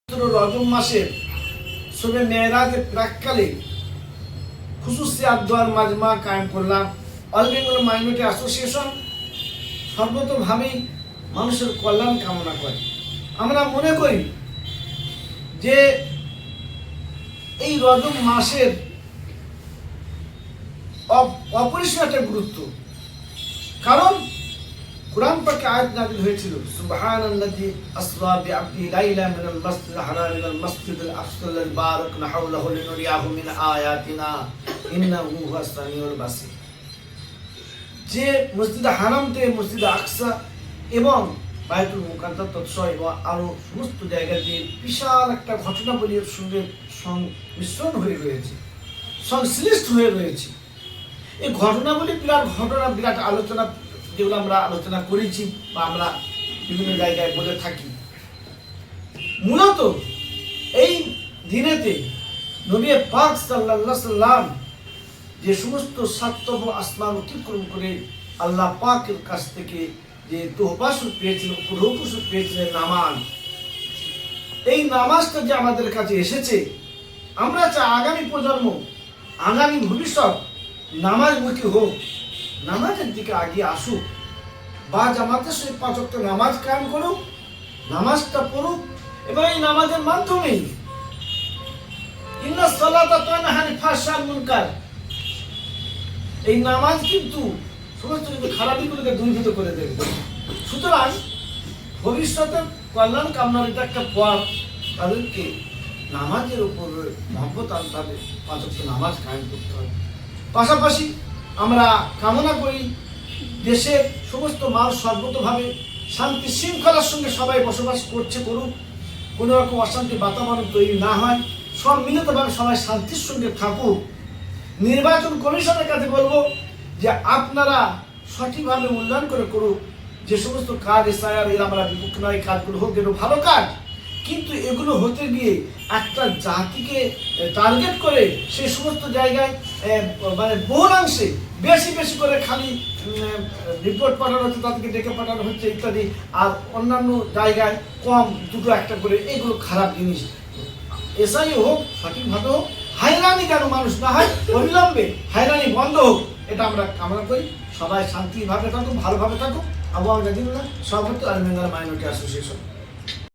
রজব মাসের শবে মেরাজের প্রাককালে খুসুসিয়াত দোয়ার মাজমা কায়েম করলাম। অল বেঙ্গল মাইনরিটি অ্যাসোসিয়েশন সর্বতভাবেই মানুষের কল্যাণ কামনা করে। আমরা মনে করি যে এই রজব মাসের অপরিসীম একটা গুরুত্ব, কারণ কুরআন পাকে আয়াত নাযিল হয়েছিল, সুবহানাল্লাযী আসরা বিআবদিহি লাইলান মিনাল মাসজিদিল হারাম ইলাল মাসজিদিল আকসাল্লাযী বারাকনা হাওলাহু লিনুরিয়াহু মিন আয়াতিনা ইন্নাহু হুয়াস সামিউল বাসীর। যে মসজিদে হারাম থেকে মসজিদে আকসা এবং বায়তুল মুকাদ্দাস তৎসহ এবং আরো সমস্ত জায়গায় যে বিশাল একটা ঘটনাবলীর সঙ্গে সংমিশ্রণ হয়ে রয়েছে, সংশ্লিষ্ট হয়ে রয়েছে। এই ঘটনাবলী বিরাট আলোচনা, যেগুলো আমরা আলোচনা করেছি বা আমরা বিভিন্ন জায়গায় বলে থাকি। মূলত এই দিনেতে নবী পাক সাল্লাল্লাহু আলাইহি সাল্লাম যে সমস্ত সাতব আসমান অতিক্রম করে আল্লাহ পাকের কাছ থেকে যে তোহফা পেয়েছিলেন, উপঢৌকন পেয়েছিলেন নামাজ, এই নামাজটা যে আমাদের কাছে এসেছে, আমরা চাই আগামী প্রজন্ম, আগামী ভবিষ্যৎ নামাজমুখী হোক, নামাজের দিকে আগে আসুক, বা জামাতের সঙ্গে ৫ ওয়াক্ত নামাজ কায়েম করুক, নামাজটা পড়ুক, এবং এই নামাজের মাধ্যমেই ইন্নাস সালাতা তানহা আনিল ফাহশা ওয়াল মুনকার, এই নামাজ কিন্তু সমস্ত কিছু খারাপিগুলোকে দূরীভূত করে দেবে। সুতরাং ভবিষ্যতের কল্যাণ কামনার এটা একটা পথ, তাদেরকে নামাজের উপর মহব্বত আনতে হবে, ৫ ওয়াক্ত নামাজ কায়েম করতে হবে। পাশাপাশি আমরা কামনা করি দেশের সমস্ত মানুষ সর্বতভাবে শান্তি শৃঙ্খলার সঙ্গে সবাই বসবাস করুক, কোনো রকম অশান্তি বাতাবরণ তৈরি না হয়, সব মিলিতভাবে সবাই শান্তির সঙ্গে থাকুক। নির্বাচন কমিশনের কাছে বলবো যে আপনারা সঠিকভাবে মূল্যায়ন করে করুক, যে সমস্ত কাজ এসআইআর এর আমরা বিপক্ষ নয়, কাজগুলো হোক, যেন ভালো কাজ, কিন্তু এগুলো হতে গিয়ে একটা জাতিকে টার্গেট করে সেই সমস্ত জায়গায় মানে বহুলাংশে বেশি বেশি করে খালি রিপোর্ট পাঠানো হচ্ছে, তাদেরকে ডেকে পাঠানো হচ্ছে ইত্যাদি, আর অন্যান্য জায়গায় কম দুটো একটা করে, এগুলো খারাপ জিনিস। এসআই হোক, সঠিকভাবে হোক, হায়রানি যেন মানুষ না হয়, অবিলম্বে হায়রানি বন্ধ হোক, এটা আমরা কামনা করি। সবাই শান্তিভাবে থাকুক, ভালোভাবে থাকুক। আবু আমজাদিল্লাহ, সভাপতি অল বেঙ্গল মাইনরিটি অ্যাসোসিয়েশন।